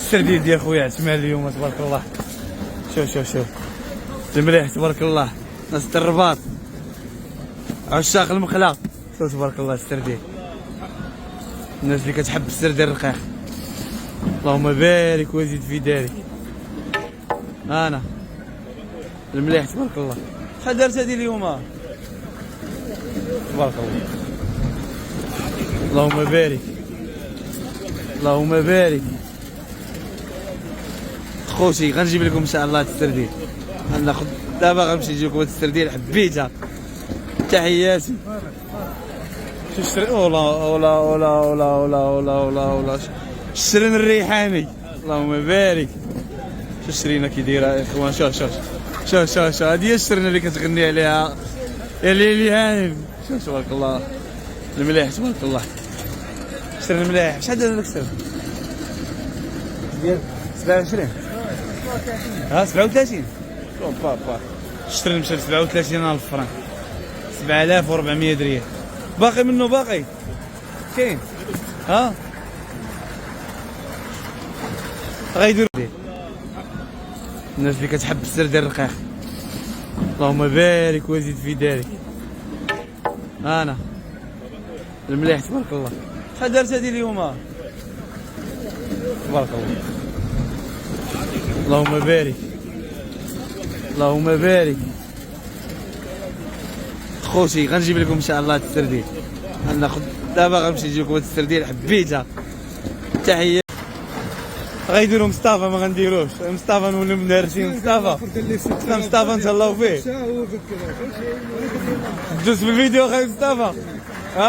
السردين ديال خويا عثمان اليوم تبارك الله. شوف المليح تبارك الله، ناس الرباط عشاق المقله. شوف تبارك الله السردين، الناس اللي كتحب السردين الرقيق. اللهم بارك وزيد في دارك. انا المليح تبارك الله. شحال دارت هذه اليوم؟ تبارك الله. اللهم بارك اللهم بارك. خوتي غنجيب لكم ان شاء الله السردين، غناخذ دابا غنمشي نجيب لكم هاد السردين حبيتها. تحياتي. ولا الشرن الريحاني. اللهم بارك. شو الشرينه كي دايره يا اخوان. شوف هذه هي الشرنه اللي كتغني عليها يا ليلي هانم. شوف تبارك الله المليح تبارك الله. الشرن المليح. شحال داير هذاك الشرن؟ ديال 27 37. با الشرن مشى ب 37,000 فرنك، 7400 ريال. باقي منه باقي كاين. غيديروا الناس اللي كتحب السردين الرقيق. اللهم بارك وزيد في دارك. انا المليح تبارك الله. شحال دارت هذه اليوم؟ تبارك الله. اللهم بارك اللهم بارك. خوتي غنجيب لكم ان شاء الله السردين، غناخذ دابا غنمشي نجيب لكم هاد السردين حبيتها. تحية. غيديروا مصطفى ما غنديروش مصطفى، نولوا مدارسين مصطفى نتهلاو فيه. دوز في الفيديو اخي مصطفى.